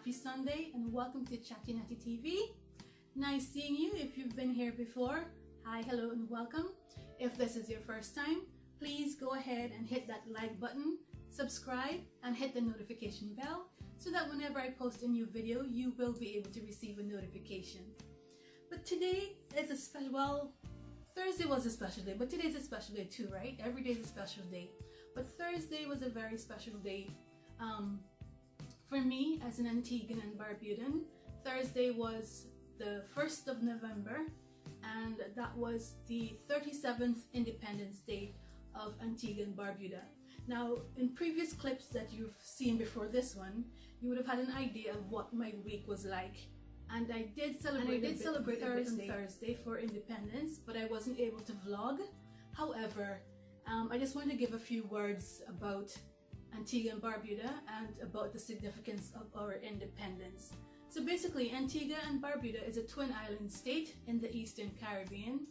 happy Sunday and welcome to ChattiNatti TV. Nice seeing you. If you've been here before, hi, hello and welcome. If this is your first time, please go ahead and hit that like button, subscribe and hit the notification bell so that whenever I post a new video, you will be able to receive a notification. But today is a special, well, Thursday was a special day, but today's a special day too, right? Every day is a special day. But Thursday was a very special day. For me, as an Antiguan and Barbudan, Thursday was the 1st of November, and that was the 37th Independence Day of Antigua and Barbuda. Now, in previous clips that you've seen before this one, you would have had an idea of what my week was like. And I did celebrate Thursday for independence, but I wasn't able to vlog. However, I just wanted to give a few words about Antigua and Barbuda and about the significance of our independence. So basically, Antigua and Barbuda is a twin island state in the Eastern Caribbean,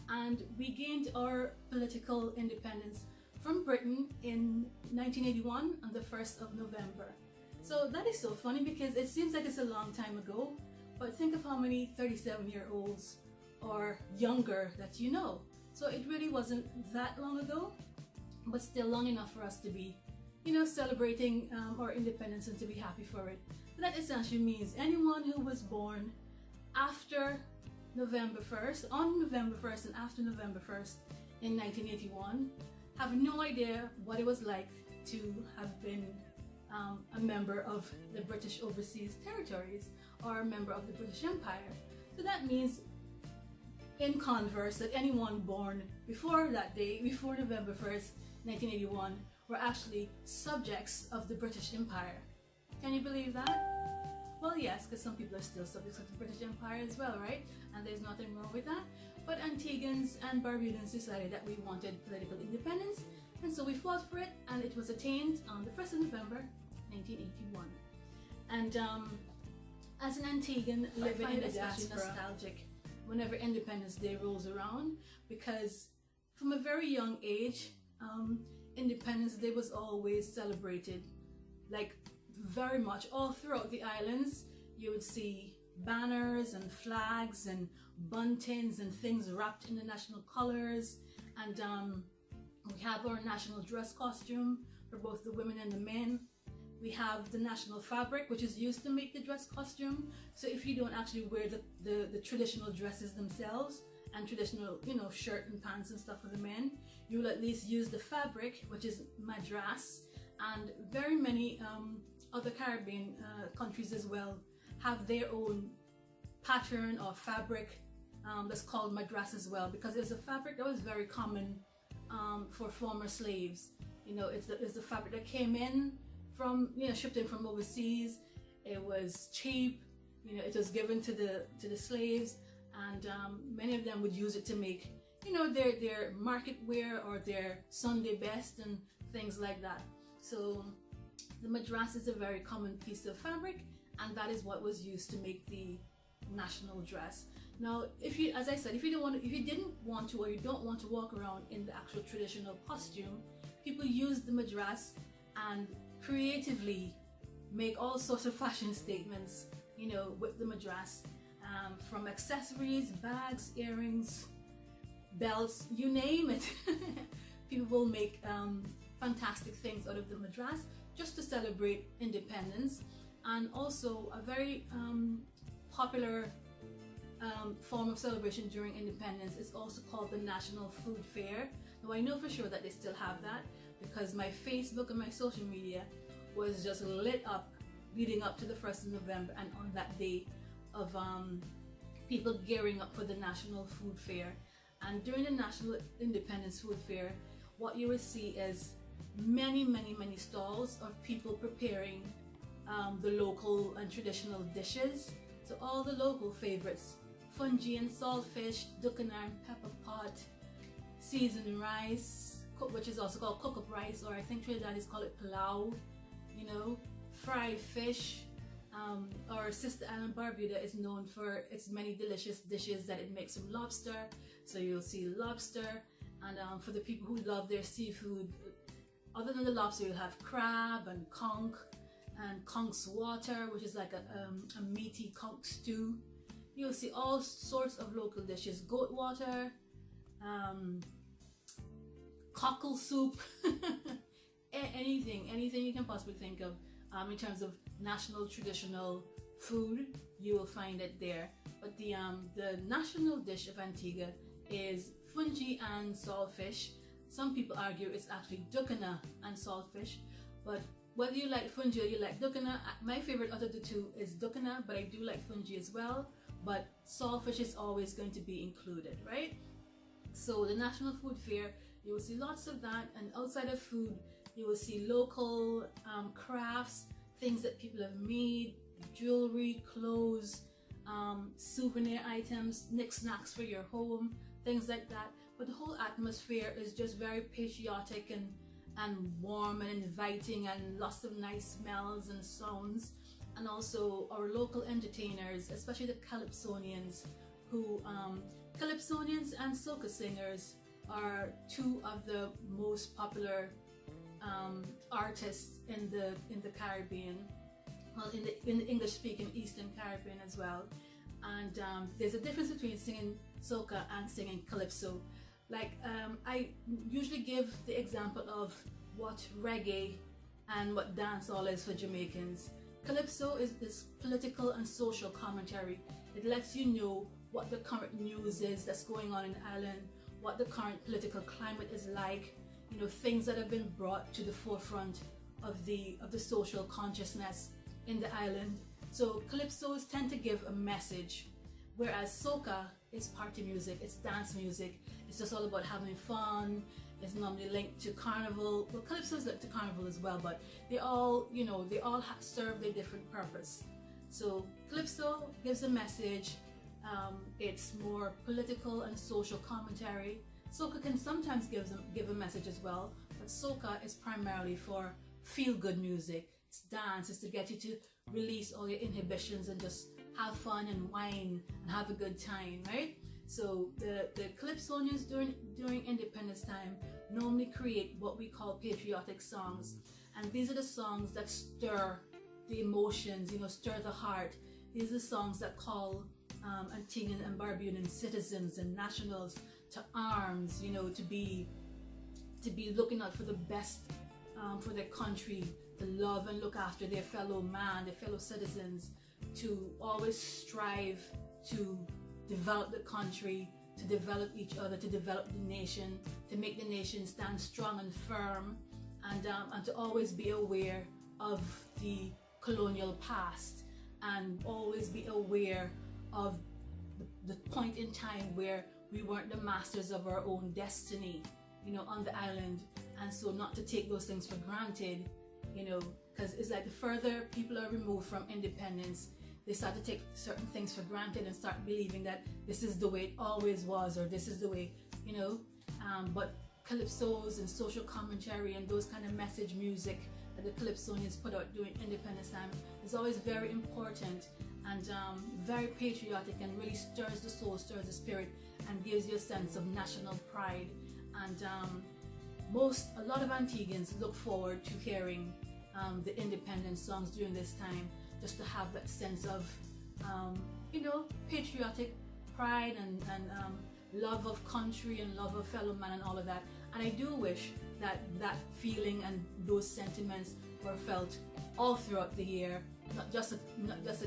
and we gained our political independence from Britain in 1981 on the 1st of November. So that is so funny because it seems like it's a long time ago, but think of how many 37-year-olds or younger that you know. So it really wasn't that long ago, but still long enough for us to be, celebrating our independence and to be happy for it. That essentially means anyone who was born after November 1st, on November 1st and after November 1st in 1981, have no idea what it was like to have been a member of the British Overseas Territories or a member of the British Empire. So that means, in converse, that anyone born before that day, before November 1st, 1981, were actually subjects of the British Empire. Can you believe that? Well, yes, because some people are still subjects of the British Empire as well, right? And there's nothing wrong with that. But Antiguans and Barbudans decided that we wanted political independence, and so we fought for it, and it was attained on the 1st of November, 1981. And as an Antiguan living in the diaspora, nostalgic whenever Independence Day rolls around, because from a very young age, Independence Day was always celebrated, like very much all throughout the islands. You would see banners and flags and buntings and things wrapped in the national colors, and we have our national dress costume for both the women and the men. We have the national fabric, which is used to make the dress costume. So if you don't actually wear the traditional dresses themselves and traditional, shirt and pants and stuff for the men, you will at least use the fabric, which is madras. And very many other Caribbean countries as well have their own pattern or fabric that's called madras as well, because it's a fabric that was very common for former slaves. It's the fabric that came in from, shipped in from overseas. It was cheap, it was given to the slaves, and many of them would use it to make, their market wear or their Sunday best and things like that. So the madras is a very common piece of fabric, and that is what was used to make the national dress. Now, if you didn't want to, or you don't want to walk around in the actual traditional costume, people use the madras and creatively make all sorts of fashion statements, with the madras, from accessories, bags, earrings, belts, you name it. People will make fantastic things out of the madras just to celebrate independence. And also a very popular form of celebration during independence is also called the National Food Fair. Now, I know for sure that they still have that, because my Facebook and my social media was just lit up leading up to the 1st of November and on that day of people gearing up for the National Food Fair. And during the National Independence Food Fair, what you will see is many stalls of people preparing the local and traditional dishes. So all the local favorites: fungi and saltfish, dukanar, pepper pot, seasoned rice, which is also called cook-up rice, or I think Trinidadians call it pilau, fried fish. Our sister island Barbuda is known for its many delicious dishes that it makes from lobster. So you'll see lobster, and for the people who love their seafood, other than the lobster, you'll have crab and conch and conch's water, which is like a meaty conch stew. You'll see all sorts of local dishes, goat water, cockle soup, anything you can possibly think of in terms of national traditional food, you will find it there. But the national dish of Antigua is fungi and saltfish. Some people argue it's actually dukkana and saltfish, but whether you like fungi or you like dukkana, my favorite out of the two is dukkana, but I do like fungi as well. But saltfish is always going to be included, right? So the National Food Fair, you will see lots of that, and outside of food, you will see local crafts, things that people have made, jewelry, clothes, souvenir items, knickknacks for your home, things like that. But the whole atmosphere is just very patriotic and warm and inviting, and lots of nice smells and sounds. And also our local entertainers, especially the calypsonians, who calypsonians and soca singers are two of the most popular artists in the Caribbean, well, in the English-speaking Eastern Caribbean as well. And there's a difference between singing soca and singing calypso. Like I usually give the example of what reggae and what dancehall is for Jamaicans. Calypso is this political and social commentary. It lets you know what the current news is that's going on in the island, what the current political climate is like, you know, things that have been brought to the forefront of the social consciousness in the island. So calypsos tend to give a message, whereas soca is party music, it's dance music, it's just all about having fun. It's normally linked to carnival. Well, calypso is linked to carnival as well, but they all, you know, they all serve their different purpose. So calypso gives a message. It's more political and social commentary. Soca can sometimes give a message as well, but soca is primarily for feel-good music. It's dance. It's to get you to release all your inhibitions and just have fun and whine and have a good time, right? So the calypsonians during Independence Time normally create what we call patriotic songs, and these are the songs that stir the emotions, you know, stir the heart. These are songs that call Antiguan and Barbudan citizens and nationals to arms, you know, to be looking out for the best for their country, to love and look after their fellow man, their fellow citizens, to always strive to develop the country, to develop each other, to develop the nation, to make the nation stand strong and firm, and to always be aware of the colonial past, and always be aware of the point in time where we weren't the masters of our own destiny, you know, on the island. And so not to take those things for granted, you know, because it's like the further people are removed from independence, they start to take certain things for granted and start believing that this is the way it always was, or this is the way, you know. But calypsos and social commentary and those kind of message music that the calypsonians put out during Independence Time is always very important and very patriotic, and really stirs the soul, stirs the spirit, and gives you a sense of national pride. And a lot of Antiguans look forward to hearing the independence songs during this time, just to have that sense of, you know, patriotic pride and love of country and love of fellow man and all of that. And I do wish that that feeling and those sentiments were felt all throughout the year, not just at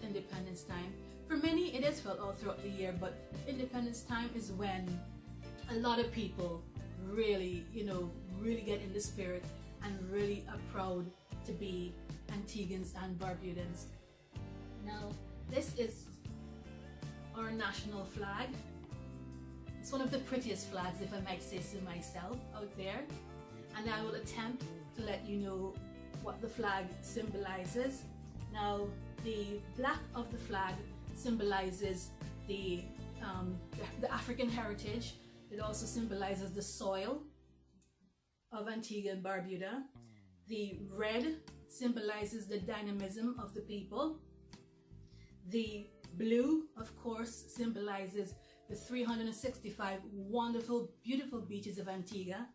Independence Time. For many, it is felt all throughout the year, but Independence Time is when a lot of people really, you know, really get in the spirit and really are proud to be Antiguans and Barbudans. Now, this is our national flag. It's one of the prettiest flags, if I might say so myself, out there. And I will attempt to let you know what the flag symbolizes. Now, the black of the flag symbolizes the African heritage. It also symbolizes the soil of Antigua and Barbuda. The red symbolizes the dynamism of the people. The blue, of course, symbolizes the 365 wonderful, beautiful beaches of Antigua.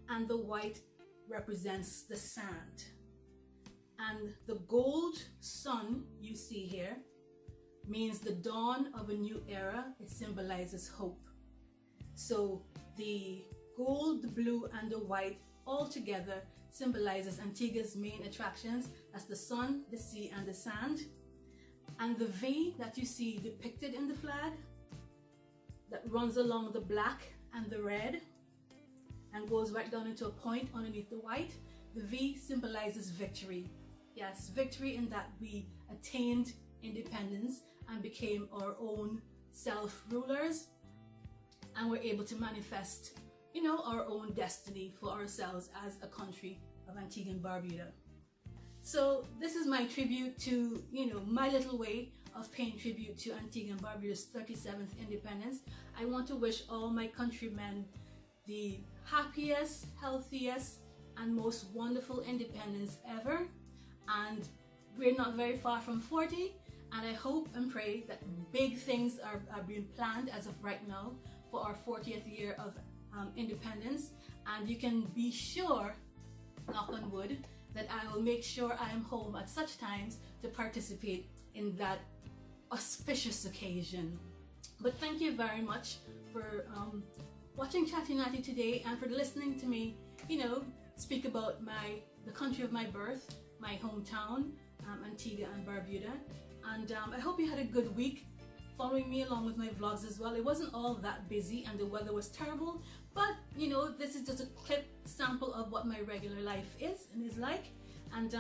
And the white represents the sand. And the gold sun you see here means the dawn of a new era. It symbolizes hope. So the gold, the blue, and the white all together symbolizes Antigua's main attractions as the sun, the sea, and the sand. And the V that you see depicted in the flag that runs along the black and the red and goes right down into a point underneath the white, the V symbolizes victory. Yes, victory in that we attained independence and became our own self-rulers, and we're able to manifest, you know, our own destiny for ourselves as a country of Antigua and Barbuda. So this is my tribute to, you know, my little way of paying tribute to Antigua and Barbuda's 37th independence. I want to wish all my countrymen the happiest, healthiest, and most wonderful independence ever. And we're not very far from 40, and I hope and pray that big things are being planned as of right now for our 40th year of independence. And you can be sure, knock on wood, that I will make sure I am home at such times to participate in that auspicious occasion. But thank you very much for watching ChattiNatti today and for listening to me, you know, speak about the country of my birth, my hometown, Antigua and Barbuda. And I hope you had a good week following me along with my vlogs as well. It wasn't all that busy and the weather was terrible, but you know, this is just a clip sample of what my regular life is and is like. And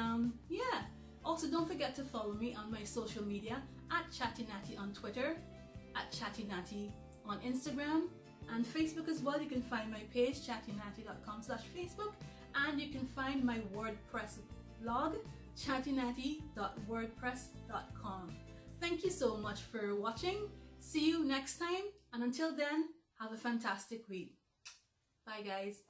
yeah, also don't forget to follow me on my social media at ChattiNatti on Twitter, at ChattiNatti on Instagram, and Facebook as well. You can find my page chattinatti.com/Facebook, and you can find my WordPress blog chattinatti.wordpress.com. Thank you so much for watching. See you next time, and until then, have a fantastic week. Bye guys.